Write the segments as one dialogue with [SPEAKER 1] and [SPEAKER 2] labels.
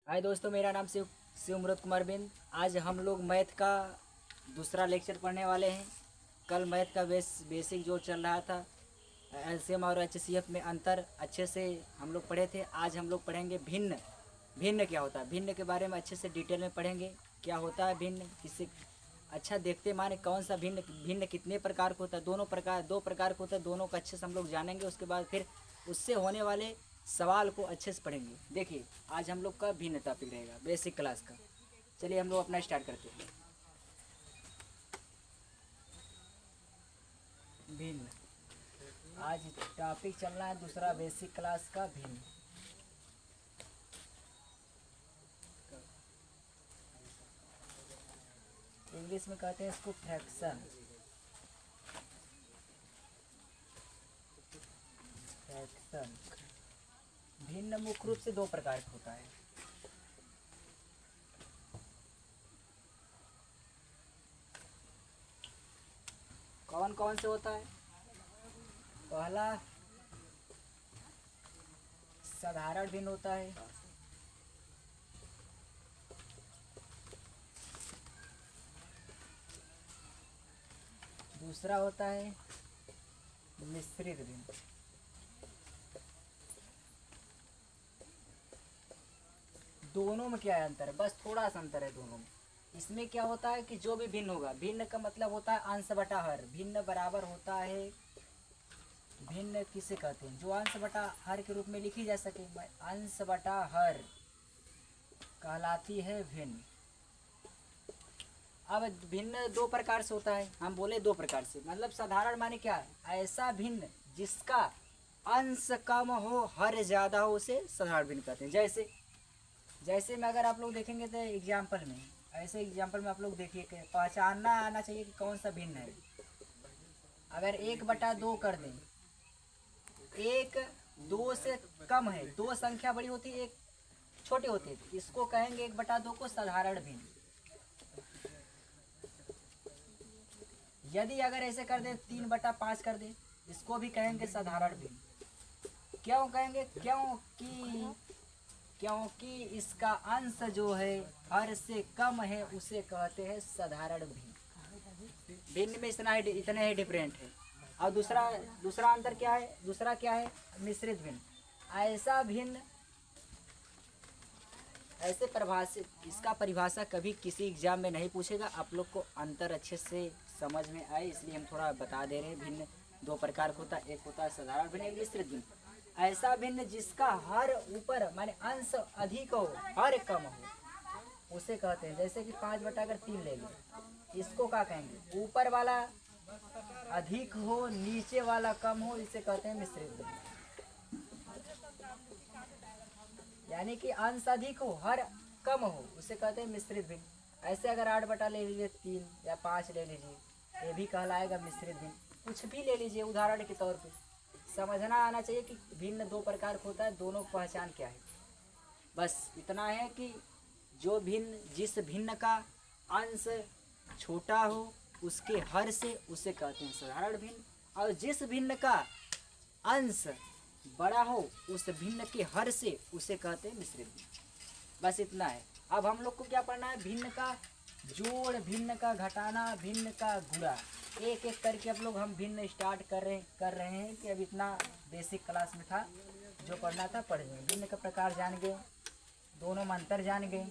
[SPEAKER 1] हाय दोस्तों, मेरा नाम शिवमृत कुमार बिंद। आज हम लोग मैथ का दूसरा लेक्चर पढ़ने वाले हैं। कल मैथ का बेसिक जो चल रहा था, एलसीएम और एचसीएफ में अंतर अच्छे से हम लोग पढ़े थे। आज हम लोग पढ़ेंगे भिन्न। भिन्न क्या होता है, भिन्न के बारे में अच्छे से डिटेल में पढ़ेंगे। क्या होता है भिन्न, किससे अच्छा देखते माने कौन सा भिन्न, भिन्न कितने प्रकार का होता है। दो प्रकार का होता है, दोनों को अच्छे से हम लोग जानेंगे। उसके बाद फिर उससे होने वाले सवाल को अच्छे से पढ़ेंगे। देखिए, आज हम लोग का भिन्न टॉपिक रहेगा, बेसिक क्लास का। चलिए हम लोग अपना स्टार्ट करते हैं। भिन्न, आज टॉपिक चल रहा है दूसरा बेसिक क्लास का, भिन्न। इंग्लिश में कहते हैं इसको फ्रैक्शन। फ्रैक्शन भिन्न मुख्य रूप से दो प्रकार का होता है। कौन कौन से होता है? पहला साधारण भिन्न होता है। दूसरा होता है मिश्रित भिन्न। दोनों में क्या है अंतर है? बस थोड़ा सा अंतर है दोनों में। इसमें क्या होता है कि जो भी भिन्न होगा, भिन्न का मतलब होता है अंश बटा हर। भिन्न बराबर होता है, भिन्न किसे कहते हैं? जो अंश बटा हर के रूप में लिखी जा सके। अंश बटा हर कहलाती है भिन्न। अब भिन्न दो प्रकार से होता है। हम बोले दो प्रकार से, मतलब साधारण माने क्या है? ऐसा भिन्न जिसका अंश कम हो, हर ज्यादा हो, उसे साधारण भिन्न कहते हैं। जैसे में अगर आप लोग देखेंगे तो एग्जाम्पल में, ऐसे एग्जाम्पल में आप लोग देखिए कि पहचानना आना चाहिए कि कौन सा भिन्न है। अगर 1/2 कर दें, 1 2 से कम है, दो संख्या बड़ी होती है, एक छोटी होती है, इसको कहेंगे 1/2 को साधारण भिन्न। यदि अगर ऐसे कर दे 3/5 कर दे, इसको भी कहेंगे साधारण भिन्न। क्यों कहेंगे? क्योंकि इसका अंश जो है हर से कम है, उसे कहते हैं साधारण भिन्न। भिन्न में इतना ही डिफरेंट है। और दूसरा अंतर क्या है? दूसरा क्या है? मिश्रित भिन्न। ऐसा भिन्न, ऐसे परिभाषित, इसका परिभाषा कभी किसी एग्जाम में नहीं पूछेगा। आप लोग को अंतर अच्छे से समझ में आए इसलिए हम थोड़ा बता दे रहे हैं। भिन्न दो प्रकार का होता है, एक होता है साधारण भिन्न, एक मिश्रित भिन्न। ऐसा भिन्न जिसका हर ऊपर माने अंश अधिक हो, हर कम हो, उसे कहते हैं। जैसे कि 5/3 ले लें, इसको क्या कहेंगे? ऊपर वाला अधिक हो, नीचे वाला कम हो, इसे कहते हैं मिश्रित भिन्न। यानी कि अंश अधिक हो, हर कम हो, उसे कहते हैं मिश्रित भिन्न। ऐसे अगर 8 ले लीजिए 3 या 5 ले लीजिए, ये भी कहलाएगा मिश्रित भिन्न। कुछ भी ले लीजिए उदाहरण के तौर पे। समझना आना चाहिए कि भिन्न दो प्रकार का होता है, दोनों की पहचान क्या है। बस इतना है कि जिस भिन्न का अंश छोटा हो, उसके हर से, उसे कहते हैं साधारण भिन्न। और जिस भिन्न का अंश बड़ा हो, उस भिन्न के हर से, उसे कहते हैं मिश्रित भिन्न। बस इतना है। अब हम लोग को क्या पढ़ना है? भिन्न का जोड़, भिन्न का घटाना, भिन्न का गुणा। एक एक करके अब लोग हम भिन्न स्टार्ट कर रहे हैं कि अब इतना बेसिक क्लास में था, जो पढ़ना था पढ़ गए। भिन्न का प्रकार जान गए, दोनों में अंतर जान गए।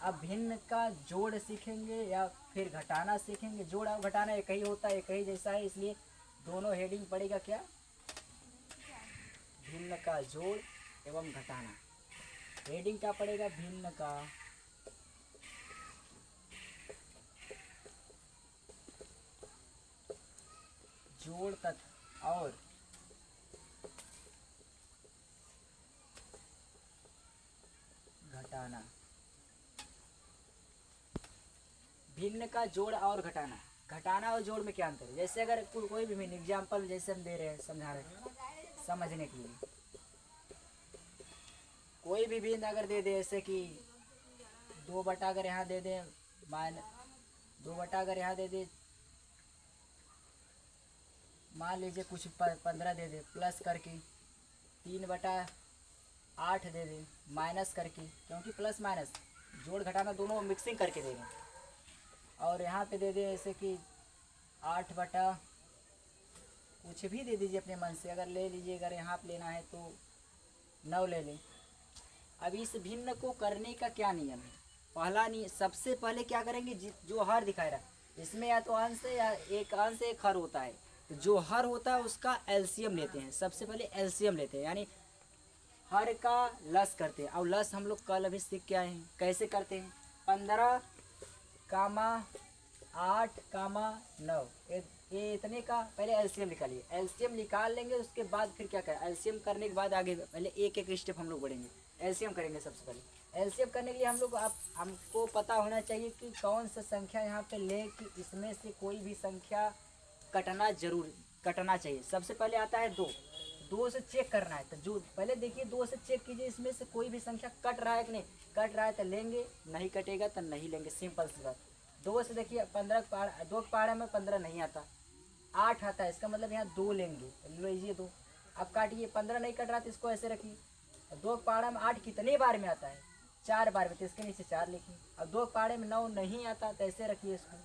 [SPEAKER 1] अब भिन्न का जोड़ सीखेंगे या फिर घटाना सीखेंगे। जोड़ और घटाना एक ही होता है, एक ही जैसा है, इसलिए दोनों हेडिंग पड़ेगा क्या? भिन्न का जोड़ एवं घटाना। हेडिंग क्या पड़ेगा? भिन्न का जोड़ तथा और घटाना। भिन्न का जोड़ और घटाना। घटाना और जोड़ में क्या अंतर है? जैसे अगर कोई भी भिन्न एग्जाम्पल जैसे हम दे रहे हैं, समझा रहे हैं समझने के लिए। कोई भी भिन्न अगर दे दे, जैसे कि 2 अगर यहाँ दे दे, 2 अगर यहाँ दे दे, मान लीजिए कुछ 15 दे दे, प्लस करके 3/8 8 दे दें माइनस करके, क्योंकि प्लस माइनस जोड़ घटाना दोनों मिक्सिंग करके दे दें। और यहाँ पे दे दें ऐसे कि 8 बटा कुछ भी दे दीजिए अपने मन से, अगर ले लीजिए, अगर यहाँ पे लेना है तो 9 ले लें। अब इस भिन्न को करने का क्या नियम है? पहला नहीं, सबसे पहले क्या करेंगे, जो हर दिखाई रहा इसमें या तो अंश है या एक अंश एक हर होता है, तो जो हर होता है उसका एलसीएम लेते हैं। सबसे पहले एलसीएम लेते हैं, यानी हर का लस करते हैं। और लस हम लोग कल अभी सीख के आए हैं कैसे करते हैं। 15 कामा 8 कामा 9 ये इतने का पहले एलसीएम निकालिए। एलसीएम निकाल लेंगे, उसके बाद फिर क्या करें, एलसीएम करने के बाद आगे पहले एक एक स्टेप हम लोग बढ़ेंगे। एलसीएम करेंगे सबसे पहले। एलसीएम करने के लिए हम लोग हमको पता होना चाहिए कि कौन सा संख्या यहाँ पे ले कि इसमें से कोई भी संख्या कटना चाहिए। सबसे पहले आता है 2 से चेक करना है, तो जो पहले देखिए 2 से चेक कीजिए इसमें से कोई भी संख्या कट रहा है कि नहीं। कट रहा है तो लेंगे, नहीं कटेगा तो नहीं लेंगे, सिंपल सी बात। 2 से देखिए 15 2 के पहाड़ा में 15 नहीं आता, 8 आता है, इसका मतलब यहाँ 2 लेंगे, लीजिए 2। अब काटिए, 15 नहीं कट रहा तो इसको ऐसे रखिए। 2 के पहाड़ा में 8 कितने बार में आता है, 4 बार में, तो इसके नीचे 4 लिखिए। अब 2 के पहाड़े में 9 नहीं आता तो ऐसे रखिए इसको।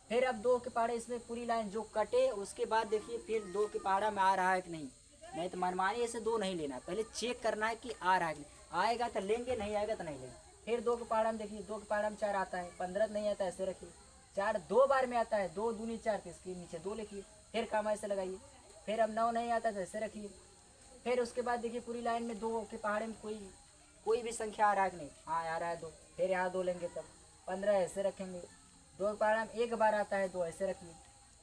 [SPEAKER 1] फिर अब 2 के पहाड़े इसमें पूरी लाइन जो कटे उसके बाद देखिए फिर 2 के पहाड़ा में आ रहा है कि नहीं तो मनमानी ऐसे 2 नहीं लेना, पहले चेक करना है कि आ रहा है कि नहीं। आएगा तो लेंगे, नहीं आएगा तो नहीं लेंगे। फिर 2 के पहाड़ा में देखिए 2 के पहाड़ा में 4 आता है, 15 नहीं आता ऐसे रखिए। 4 2 बार में आता है, 2 दूनी 4, तो इसके नीचे 2 लिखिए। फिर कामा ऐसे लगाइए। फिर अब 9 नहीं आता तो ऐसे रखिए। फिर उसके बाद देखिए पूरी लाइन में 2 के पहाड़े में कोई भी संख्या आ रहा है कि नहीं, हाँ आ रहा है 2, फिर यहाँ 2 लेंगे, तब 15 ऐसे रखेंगे। 2 के पहाड़ा में 1 बार आता है 2, ऐसे रखिए।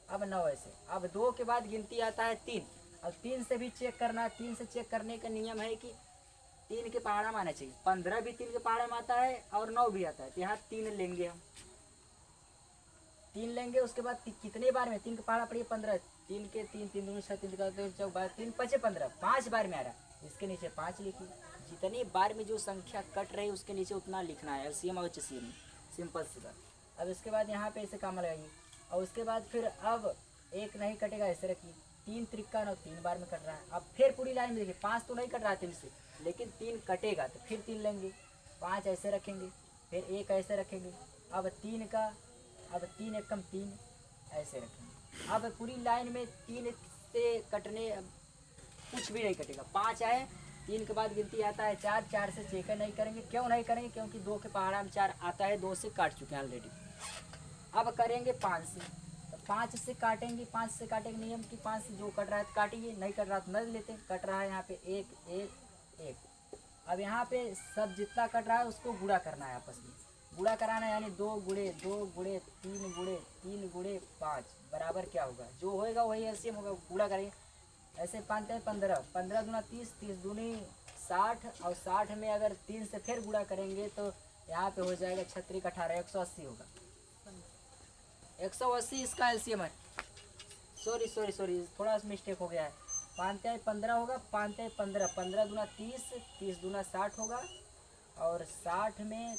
[SPEAKER 1] अब 9 ऐसे। अब 2 के बाद गिनती आता है 3। अब 3 से भी चेक करना। 3 से चेक करने का नियम है कि 3 के पहाड़ा में आना चाहिए। 15 भी 3 के पहाड़ा में आता है और 9 भी आता है, तो यहाँ 3 लेंगे हम। 3 लेंगे, उसके बाद कितने बार में 3 का पहाड़ा पड़िए 15, 3 के 3 3 दूनी 6 3 4 3 5 15, 5 बार में आ रहा है, इसके नीचे 5 लिखिए। जितनी बार में जो संख्या कट रही है उसके नीचे उतना लिखना है, एलसीएम और एचसीएम, सिंपल सी बात। अब इसके बाद यहाँ पे ऐसे काम लगाइए। और उसके बाद फिर अब 1 नहीं कटेगा, ऐसे रखिए। 3 त्रिक्का 9, 3 बार में कट रहा है। अब फिर पूरी लाइन में देखिए 5 तो नहीं कट रहा है 3 से, लेकिन 3 कटेगा तो फिर 3 लेंगे, 5 ऐसे रखेंगे, फिर 1 ऐसे रखेंगे। अब 3 का, अब 3 एकम 3 ऐसे रखेंगे। अब पूरी लाइन में 3 से कटने कुछ भी नहीं कटेगा। 5 आए, 3 के बाद गिनती आता है 4, 4 से चेक नहीं करेंगे। क्यों नहीं करेंगे, क्योंकि 2 के पहाड़ा में 4 आता है, 2 से काट चुके हैं ऑलरेडी। अब करेंगे 5 से, तो 5 से काटेंगे। 5 से काटेंगे नियम कि 5 से जो कट रहा है तो काटिए, नहीं कट रहा तो न लेते। कट रहा है यहाँ पे 1 1 1। अब यहाँ पे सब जितना कट रहा है उसको गुणा करना है, आपस में गुणा कराना है, यानी 2 गुणे 2 गुणे 3 गुणे 3 गुणे 5 बराबर क्या होगा, जो होएगा वही एलसीएम होगा। गुणा करेंगे ऐसे 5 15, 15 दूना 30, 30 दूनी 60, और 60 में अगर 3 से फिर गुणा करेंगे तो यहाँ पे हो जाएगा 36 का 18, 180 होगा। 180 इसका एलसीएम है। सॉरी थोड़ा सा मिस्टेक हो गया है। 5 15 होगा, 5 15, 15 दूना 30, 30 दूना 60 होगा, और 60 में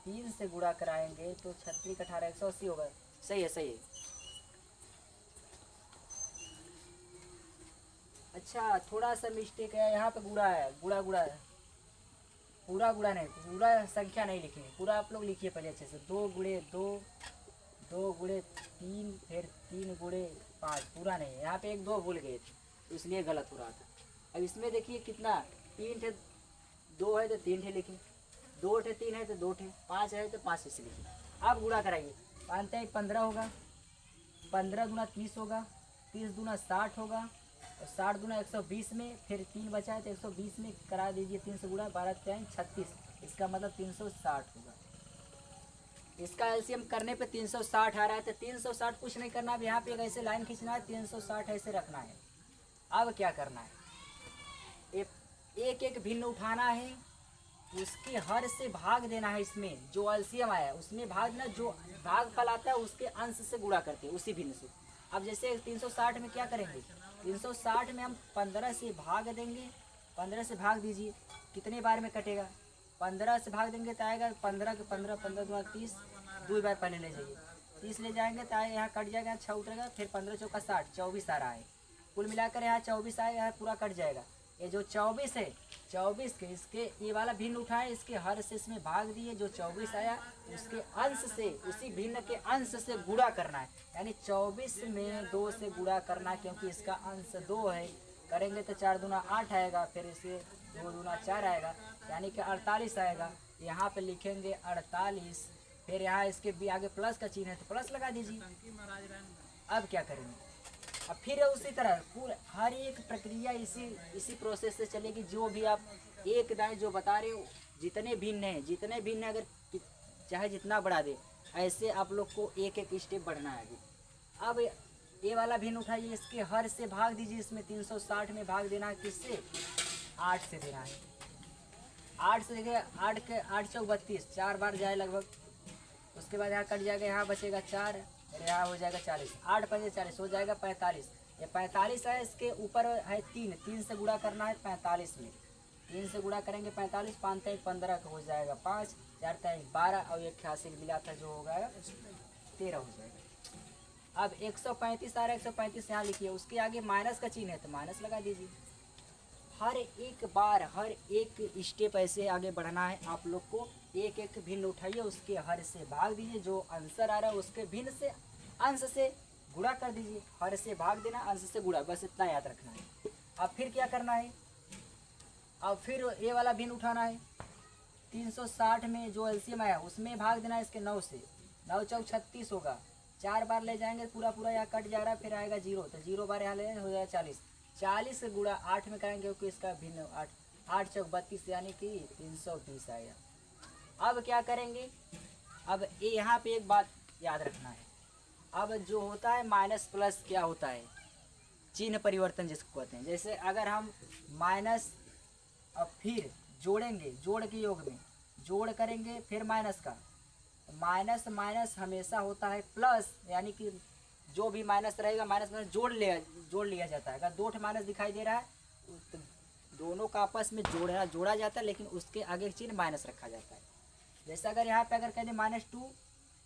[SPEAKER 1] 3 से गुणा कराएंगे तो 36 का 18, 180 होगा। सही है। अच्छा थोड़ा सा मिस्टेक है, यहाँ पे गुणा है, गुणा है, पूरा गुणा नहीं, पूरा संख्या नहीं लिखेंगे, पूरा आप लोग लिखिए पहले अच्छे से। 2 गुणे 2, 2 गुणे 3, फिर 3 गुणे 5, पूरा नहीं है। यहाँ पे 1 2 भूल गए थे इसलिए गलत हो रहा था। अब इसमें देखिए कितना, 3 थे 2 है तो 3 ठे लिखिए, 2 ठे 3 है तो 2 ठे, 5 है तो 5 से लिखिए। आप गुणा कराइए। 5 15 होगा, 15 दूना 30 होगा, 30 दूना 60 होगा, और 60 दूना 120 में फिर 3 बचा है तो 120 में करा दीजिए 3 से गुणा, 12 3 36, इसका मतलब 360 होगा। इसका एलसीएम करने पे 360 आ रहा है, तो 360 कुछ नहीं करना। अब यहाँ पे ऐसे लाइन खींचना है, 360 ऐसे रखना है। अब क्या करना है, एक एक भिन्न उठाना है, उसके हर से भाग देना है। इसमें जो एलसीएम आया है उसमें भाग देना, जो भागफल आता है उसके अंश से गुणा करते हैं उसी भिन्न से। अब जैसे 360 में क्या करेंगे, 360 में हम 15 से भाग देंगे। 15 से भाग दीजिए, कितने बार में कटेगा, 15 से भाग देंगे तो आएगा 15 के 15, 15 दूना 30, 2 बार पहले ले जाइए, 30 ले जाएंगे तो आए यहाँ कट जाएगा, 6 उतरेगा, फिर 15 चौका 60, 24 आ रहा है। कुल मिलाकर यहाँ 24 आएगा, यहाँ पूरा कट जाएगा। ये जो 24 है 24 के इसके ये वाला भिन्न उठाए, इसके हर से इसमें भाग दिए, जो 24 आया उसके अंश से उसी भिन्न के अंश से गुणा करना है। यानी 24 में 2 से गुणा करना है, क्योंकि इसका अंश 2 है। करेंगे तो 4 दूना 8 आएगा, फिर इसे 2 दूना 4 आएगा, यानी कि 48 आएगा। यहाँ पे लिखेंगे 48, फिर यहाँ इसके भी आगे प्लस का चिन्ह है तो प्लस लगा दीजिए। अब क्या करेंगे, अब फिर उसी तरह पूरा हर एक प्रक्रिया इसी प्रोसेस से चलेगी। जो भी आप एक दाएं जो बता रहे हो, जितने भिन्न हैं अगर चाहे जितना बढ़ा दे, ऐसे आप लोग को एक एक स्टेप बढ़ना है आगे। अब ये वाला भिन्न उठाइए, इसके हर से भाग दीजिए, इसमें 360 में भाग देना है, किससे 8 से देना है। 8 से देखिए 8 के 8 चौक 32, 4 बार जाए लगभग। उसके बाद यहाँ कट जाएगा, यहाँ बचेगा 4, यहाँ हो जाएगा 40, 8 पंजे 40 हो जाएगा 45। ये 45 है, इसके ऊपर है 3 से गुणा करना है 45 में। 3 से गुणा करेंगे 45, 5 3 15 का हो जाएगा 5, 4 3 12 और 88 मिला था जो होगा 13 हो जाएगा। अब 135 आ रहा है, 135 यहाँ लिखिए, उसके आगे माइनस का चिन्ह है तो माइनस लगा दीजिए। हर एक बार हर एक स्टेप ऐसे आगे बढ़ना है आप लोग को। एक एक भिन्न उठाइए, उसके हर से भाग दीजिए, जो आंसर आ रहा है उसके भिन्न से अंश से गुणा कर दीजिए। हर से भाग देना, अंश से गुणा, बस इतना याद रखना है। अब फिर क्या करना है, अब फिर ये वाला भिन्न उठाना है। 360 में जो एलसीएम आया उसमें भाग देना है इसके 9 से। 9 चौक 36 होगा, 4 बार ले जाएंगे, पूरा यहाँ कट जा रहा है, फिर आएगा 0 तो 0 बार यहाँ ले हो जाएगा 40। 40 से गुणा 8 में करेंगे क्योंकि इसका भिन्न 8 चौक 32 यानी कि 320 आएगा। अब क्या करेंगे, अब ये यहाँ पे एक बात याद रखना है। अब जो होता है माइनस प्लस क्या होता है, चिन्ह परिवर्तन जिसको कहते हैं। जैसे अगर हम माइनस अब फिर जोड़ेंगे, जोड़ के योग में जोड़ करेंगे फिर माइनस का, माइनस माइनस हमेशा होता है प्लस, यानी कि जो भी माइनस रहेगा माइनस माइनस जोड़ लिया जाता है। अगर 2 माइनस दिखाई दे रहा है तो दोनों का आपस में जोड़ा जाता है, लेकिन उसके आगे चिन्ह माइनस रखा जाता है। जैसे अगर यहाँ पे अगर कहते -2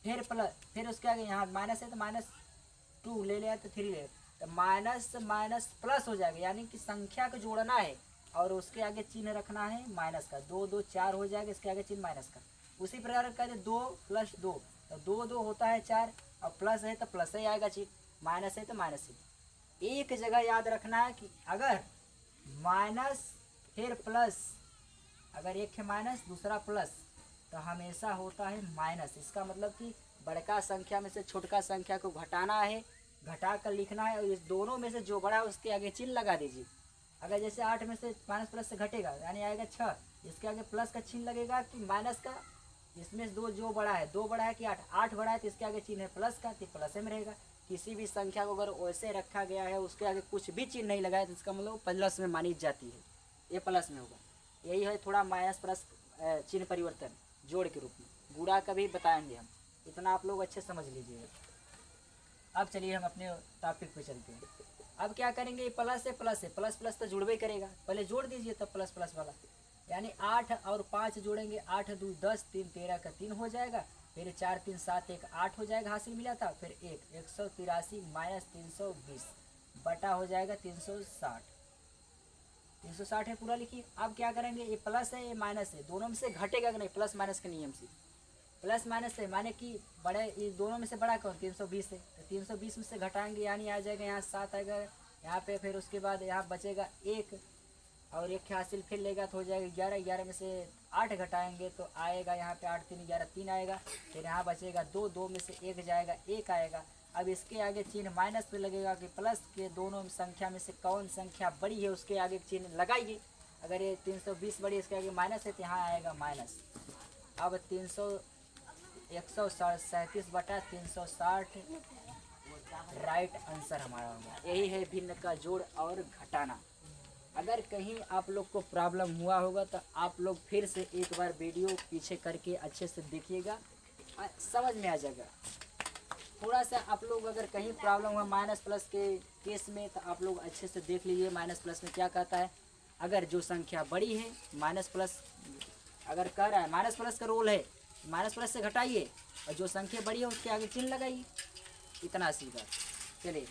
[SPEAKER 1] फिर प्लस, फिर उसके आगे यहाँ माइनस है तो -2 ले लिया तो 3 ले, तो माइनस माइनस प्लस हो जाएगा, यानी कि संख्या को जोड़ना है और उसके आगे चिन्ह रखना है माइनस का। 2 2 4 हो जाएगा, इसके आगे चिन्ह माइनस का। उसी प्रकार कहते 2 + 2 तो 2 2 होता है 4, और प्लस है तो प्लस ही आएगा चिन्ह, माइनस है तो माइनस ही। एक जगह याद रखना है कि अगर माइनस फिर प्लस, अगर एक है माइनस दूसरा प्लस तो हमेशा होता है माइनस। इसका मतलब कि बड़का संख्या में से छोटका संख्या को घटाना है, घटा कर लिखना है, और इस दोनों में से जो बड़ा है उसके आगे चिन्ह लगा दीजिए। अगर जैसे 8 में से माइनस प्लस से घटेगा यानी आएगा 6, इसके आगे प्लस का चिन्ह लगेगा कि माइनस का, इसमें से 2 जो बड़ा है, 2 बड़ा है कि 8 बड़ा है तो इसके आगे चिन्ह है प्लस का, तो प्लस में रहेगा। किसी भी संख्या को अगर वैसे रखा गया है उसके आगे कुछ भी चिन्ह नहीं लगाया तो इसका मतलब प्लस में मानी जाती है, ये प्लस में होगा। यही है थोड़ा माइनस प्लस चिन्ह परिवर्तन जोड़ के रूप में। गुणा का भी बताएंगे हम, इतना आप लोग अच्छे समझ लीजिएगा। अब चलिए हम अपने टॉपिक पे चलते हैं। अब क्या करेंगे, प्लस है प्लस है, प्लस प्लस तो जुड़वे करेगा, पहले जोड़ दीजिए तब प्लस प्लस वाला, यानी 8 और 5 जोड़ेंगे, 8 2 10 3 13 का 3 हो जाएगा, फिर 4 3 7 1 8 हो जाएगा, हासिल मिला था, फिर 183 माइनस 320 बटा हो जाएगा 360। 360 है पूरा लिखिए। अब क्या करेंगे, ये प्लस है ये माइनस है, दोनों में से घटेगा कि नहीं, प्लस माइनस के नियम से प्लस माइनस है, माने कि बड़े ये दोनों में से बड़ा कौन 320 है, तो 320 में से घटाएंगे यानी आ जाएगा यहाँ 7 आएगा यहाँ पे, फिर उसके बाद यहाँ बचेगा 1 और 1 हासिल फिर लेगा तो हो जाएगा 11, 11 में से 8 घटाएंगे तो आएगा यहाँ पे 8 3 11 3 आएगा, फिर यहाँ बचेगा 2, 2 में से 1 जाएगा 1 आएगा। अब इसके आगे चिन्ह माइनस पे लगेगा कि प्लस के दोनों संख्या में से कौन संख्या बड़ी है उसके आगे चिन्ह लगाइए। अगर ये 320 बड़ी इसके आगे माइनस है तो यहाँ आएगा माइनस। अब 137 बटा 360 राइट आंसर हमारा होगा। यही है भिन्न का जोड़ और घटाना। अगर कहीं आप लोग को प्रॉब्लम हुआ होगा तो आप लोग फिर से एक बार वीडियो पीछे करके अच्छे से देखिएगा, समझ में आ जाएगा। थोड़ा सा आप लोग अगर कहीं प्रॉब्लम हुआ माइनस प्लस के केस में तो आप लोग अच्छे से देख लीजिए माइनस प्लस में क्या कहता है। अगर जो संख्या बड़ी है माइनस प्लस अगर कह रहा है, माइनस प्लस का रोल है माइनस प्लस से घटाइए और जो संख्या बड़ी है उसके आगे चिन्ह लगाइए, इतना सीधा। चलिए